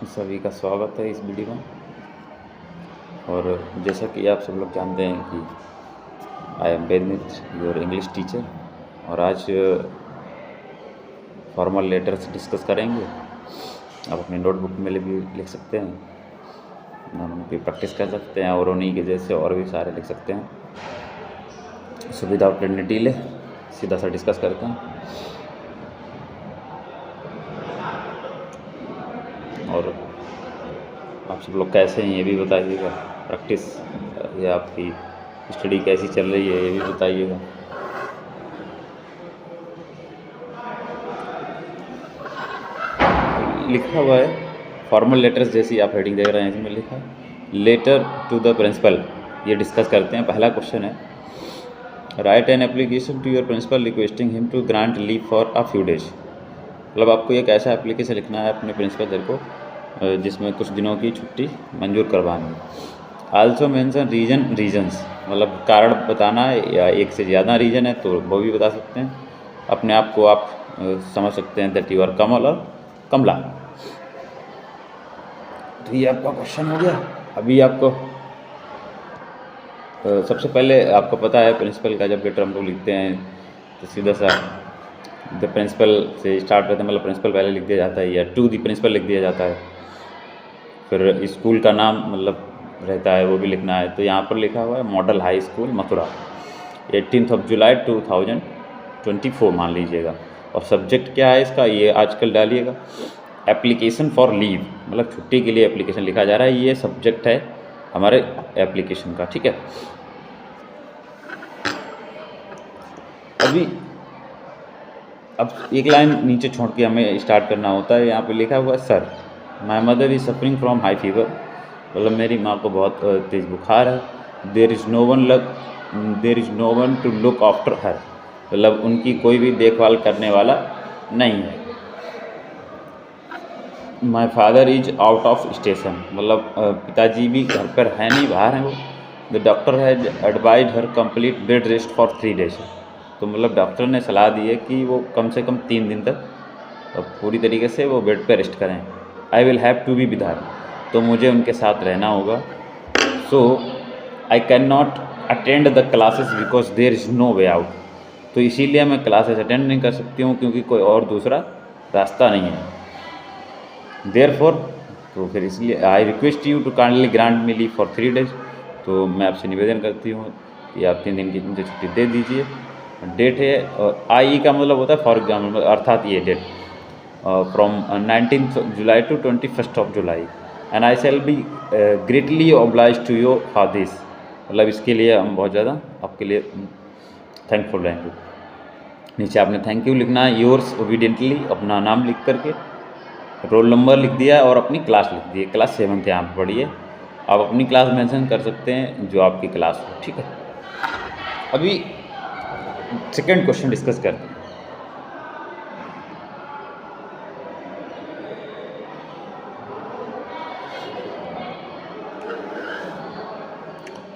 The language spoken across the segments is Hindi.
सभी का स्वागत है इस वीडियो में। और जैसा कि आप सब लोग जानते हैं कि I am Vedmit your English teacher, और आज फॉर्मल लेटर्स डिस्कस करेंगे। आप अपनी नोटबुक में भी लिख सकते हैं, उन पर प्रैक्टिस कर सकते हैं और उन्हीं के जैसे और भी सारे लिख सकते हैं। सो विदाउट एनी डिले सीधा सा डिस्कस करते हैं। और आप सब लोग कैसे हैं ये भी बताइएगा। प्रैक्टिस या आपकी स्टडी कैसी चल रही है ये भी बताइएगा। लिखा हुआ है फॉर्मल लेटर्स, जैसी आप हेडिंग देख रहे हैं इसमें लिखा है लेटर टू द प्रिंसिपल। ये डिस्कस करते हैं। पहला क्वेश्चन है, write an application to your principal requesting him to grant leave for a few days. मतलब आपको एक ऐसा एप्लीकेशन लिखना है अपने प्रिंसिपल सर को जिसमें कुछ दिनों की छुट्टी मंजूर करवानी है। आल्सो मेंशन रीजन्स, मतलब कारण बताना है, या एक से ज़्यादा रीजन है तो वो भी बता सकते हैं। अपने आप को आप समझ सकते हैं दैट यू आर कमल और कमला। तो ये आपका क्वेश्चन हो गया। अभी आपको सबसे पहले आपको पता है प्रिंसिपल का जब लेटर हम लोग लिखते हैं तो सीधा सा द प्रिंसिपल से स्टार्ट करते हैं, मतलब प्रिंसिपल पहले लिख दिया जाता है या टू द प्रिंसिपल लिख दिया जाता है। फिर स्कूल का नाम मतलब रहता है वो भी लिखना है। तो यहाँ पर लिखा हुआ है मॉडल हाई स्कूल मथुरा, 18 जुलाई 2024 मान लीजिएगा। और सब्जेक्ट क्या है इसका ये आजकल डालिएगा, एप्लीकेशन फॉर लीव, मतलब छुट्टी के लिए एप्लीकेशन लिखा जा रहा है। ये सब्जेक्ट है हमारे एप्लीकेशन का, ठीक है। अब एक लाइन नीचे छोड़ के हमें स्टार्ट करना होता है। यहाँ पे लिखा हुआ है sir my mother is suffering from high fever, मतलब मेरी माँ को बहुत तेज़ बुखार है। There is no one to look after her, मतलब उनकी कोई भी देखभाल करने वाला नहीं है। My father is out of station, मतलब पिताजी भी घर पर है नहीं, बाहर हैं वो। The doctor has advise her complete bed rest for 3 days, तो मतलब डॉक्टर ने सलाह दी है कि वो कम से कम 3 दिन तक पूरी तरीके से वो बेड पे रेस्ट करें। I will have to be with her, तो मुझे उनके साथ रहना होगा। So I can not attend the classes because there is no way out, तो इसीलिए मैं क्लासेस अटेंड नहीं कर सकती हूँ क्योंकि कोई और दूसरा रास्ता नहीं है। देयरफॉर, तो फिर इसलिए I request you to kindly grant me leave for 3 days, तो मैं आपसे निवेदन करती हूँ कि आप 3 दिन की मुझे छुट्टी दे दीजिए। डेट है, और आई का मतलब होता है फॉर एग्जाम्पल, अर्थात ये date from 19 July to 21 July, and I shall be greatly oblige to you for this, मतलब इसके लिए हम बहुत ज़्यादा आपके लिए थैंकफुल रहेंगे। नीचे आपने थैंक यू लिखना है, योर्स ओबीडियंटली, अपना नाम लिख करके, रोल नंबर लिख दिया और अपनी क्लास लिख दी। क्लास 7th यहाँ पर पढ़िए। आप अपनी क्लास मेंशन कर सकते हैं जो आपकी क्लास हो, ठीक है। अभी सेकेंड क्वेश्चन डिस्कस करते हैं।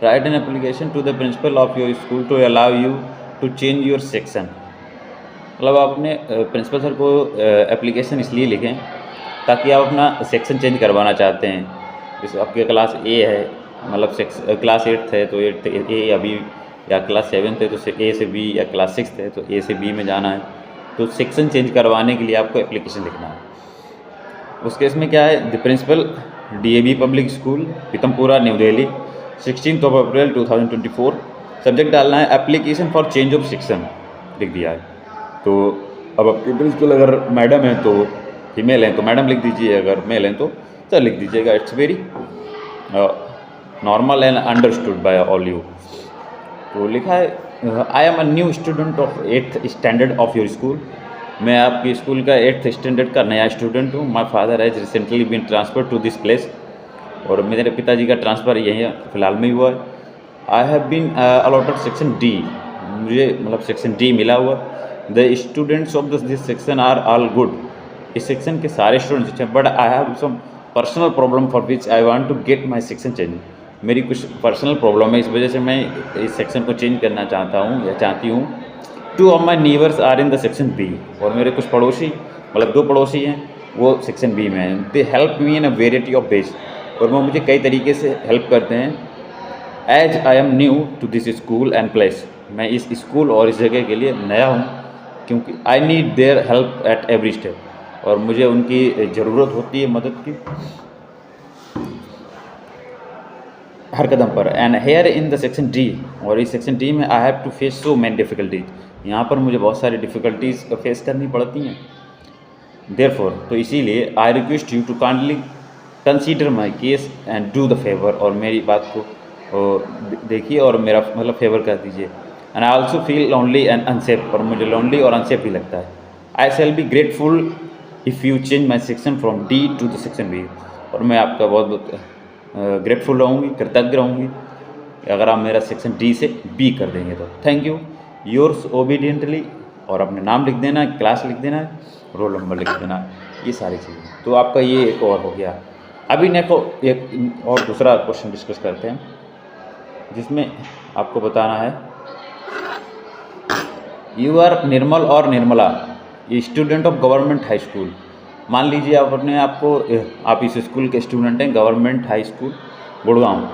Write an application to the principal of your school to allow you to change your section, मतलब आप अपने प्रिंसिपल सर को एप्लीकेशन इसलिए लिखें ताकि आप अपना सेक्शन चेंज करवाना चाहते हैं। जैसे आपकी क्लास ए है, मतलब क्लास 8th है तो 8th ए या बी, या क्लास 7th है तो ए से बी, या क्लास 6th है तो ए से बी में जाना है, तो सेक्शन चेंज करवाने के लिए आपको एप्लीकेशन लिखना है। उस केस में क्या है, the principal DAV public school Pitampura new Delhi 16 April 2024, subject डालना है application for change of section, लिख दिया है। तो अब आपके प्रिंसिपल अगर मैडम है तो फीमेल हैं तो मैडम लिख दीजिए, अगर मेल हैं तो सर लिख दीजिएगा। It's very normal and understood by all you. तो लिखा है I am a new student of 8th standard of your school, मैं आपके स्कूल का 8th स्टैंडर्ड का नया स्टूडेंट हूँ। My father has recently been transfer to this place, और मेरे पिताजी का ट्रांसफ़र यहीं फ़िलहाल में ही हुआ है। I have been allotted section D, मुझे मतलब सेक्शन D मिला हुआ। The students of this section are all good, इस सेक्शन के सारे स्टूडेंट्स अच्छे हैं, but I have some personal problem for which I want to get my section change, मेरी कुछ पर्सनल प्रॉब्लम है, इस वजह से मैं इस सेक्शन को चेंज करना चाहता हूँ या चाहती हूँ। 2 of my neighbors are in the section B, और मेरे कुछ पड़ोसी, मतलब 2 पड़ोसी हैं वो सेक्शन बी में है। They help me in a variety of ways, और वो मुझे कई तरीके से हेल्प करते हैं। As I am new to this school and place, मैं इस स्कूल और इस जगह के लिए नया हूँ, क्योंकि I need their help at every step, और मुझे उनकी ज़रूरत होती है मदद की हर कदम पर। And here in the section D, और इस सेक्शन डी में I have to face so many difficulties, यहाँ पर मुझे बहुत सारी डिफ़िकल्टीज फेस करनी पड़ती हैं। देयरफॉर, तो इसीलिए I request you to kindly consider my case and do the favour, और मेरी बात को देखिए और मेरा मतलब फेवर कर दीजिए। And I also feel lonely and unsafe, और मुझे लोनली और अनसेफ भी लगता है। I shall be grateful if you change my section from D to the section B, और मैं आपका बहुत बहुत ग्रेटफुल रहूँगी, कृतज्ञ रहूँगी अगर आप मेरा सेक्शन डी से बी कर देंगे तो। थैंक यू, योर्स ओबीडियंटली, और अपने नाम लिख देना, क्लास लिख देना, रोल नंबर लिख देना, ये सारी चीज़ें। तो आपका ये एक और हो गया। अभी नेक्स्ट एक और दूसरा क्वेश्चन डिस्कस करते हैं, जिसमें आपको बताना है, यू आर निर्मल और निर्मला, ये student of government high school. मान लीजिए आप अपने आप को, आप इस स्कूल के स्टूडेंट हैं, गवर्नमेंट हाई स्कूल गुड़गांव,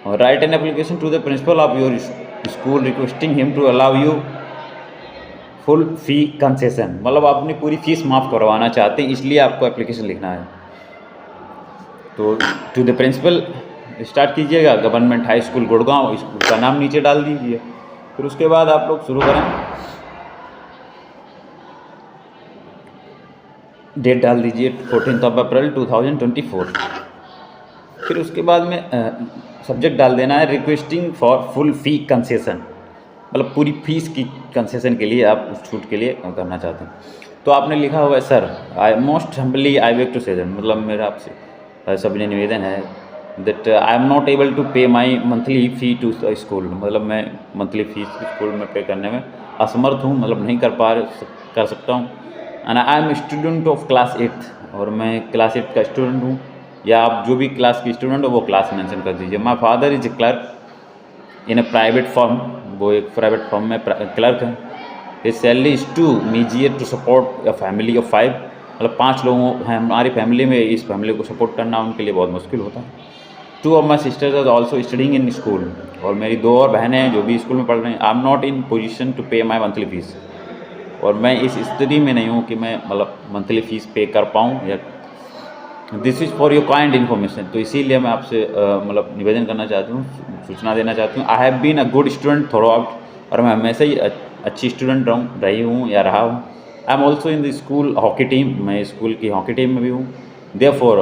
और write an application to the principal of your school requesting him to allow you full fee concession, मतलब आप अपनी पूरी फीस माफ़ करवाना चाहते हैं, इसलिए आपको एप्लीकेशन लिखना है। तो टू द प्रिंसिपल स्टार्ट कीजिएगा, government high school Gurgaon, school का नाम नीचे डाल दीजिए। फिर उसके बाद आप लोग शुरू करें, डेट डाल दीजिए 14 अप्रैल 2024। फिर उसके बाद में सब्जेक्ट डाल देना है requesting for full fee concession, मतलब पूरी फीस की कंसेशन के लिए आप उस छूट के लिए करना चाहते हैं। तो आपने लिखा हुआ है, sir I most humbly I beg to say that, मतलब मेरा आपसे सभी निवेदन है that I am not able to pay my monthly fee to school, मतलब मैं मंथली फ़ीस स्कूल में पे करने में असमर्थ हूँ, मतलब नहीं कर सकता हूँ। And I am student of class 8, और मैं क्लास 8 का स्टूडेंट हूँ, या आप जो भी क्लास की स्टूडेंट हो वो क्लास मेंशन कर दीजिए। My father is a clerk in a private firm, वो एक प्राइवेट फर्म में क्लर्क हैं। His salary is too meagre to support a family of 5, मतलब 5 लोगों हैं हमारी फैमिली में, इस फैमिली को सपोर्ट करना उनके लिए बहुत मुश्किल होता है। 2 of my sisters are also studying in school, और मेरी 2 और बहनें हैं जो भी स्कूल में पढ़ रही हैं। I am not in position to pay my monthly fees, और मैं इस स्थिति में नहीं हूँ कि मैं मतलब मंथली फ़ीस पे कर पाऊँ, या this is for your kind information. तो इसीलिए मैं आपसे मतलब निवेदन करना चाहती हूँ, सूचना देना चाहती हूँ। I have been a good student throughout, और मैं हमेशा ही अच्छी स्टूडेंट रही हूँ या रहा हूँ। I am also in the school hockey team, मैं स्कूल की हॉकी टीम में भी हूँ। देयरफॉर,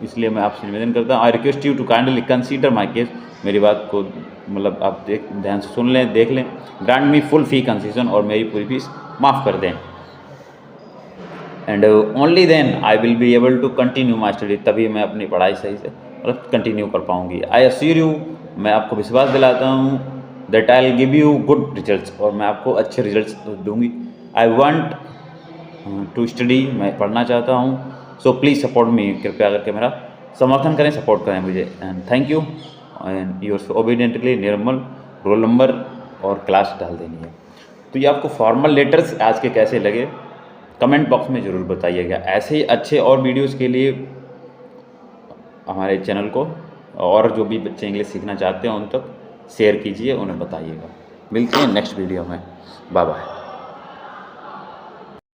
इसलिए मैं आपसे निवेदन करता हूँ, I request you to kindly consider my case, मेरी बात को मतलब आप ध्यान से सुन लें, देख लें। Grant me full fee concession, और मेरी पूरी फीस माफ़ कर दें। And only then I will be able to continue my study, तभी मैं अपनी पढ़ाई सही से मतलब कंटिन्यू कर पाऊँगी। आई अश्योर यू, मैं आपको विश्वास दिलाता हूँ that I will give you good results, और मैं आपको अच्छे रिजल्ट्स दूँगी। आई वांट टू स्टडी, मैं पढ़ना चाहता हूँ। सो प्लीज़ सपोर्ट मी, कृपया करके मेरा समर्थन करें, सपोर्ट करें मुझे। And thank you, and yours obediently Nirmal, roll number और क्लास डाल देनी है। तो ये आपको फॉर्मल लेटर्स आज के कैसे लगे कमेंट बॉक्स में ज़रूर बताइएगा। ऐसे ही अच्छे और वीडियोज़ के लिए हमारे चैनल को, और जो भी बच्चे इंग्लिश सीखना चाहते हैं उन तक शेयर कीजिए, उन्हें बताइएगा। मिलते हैं नेक्स्ट वीडियो में, बाय बाय।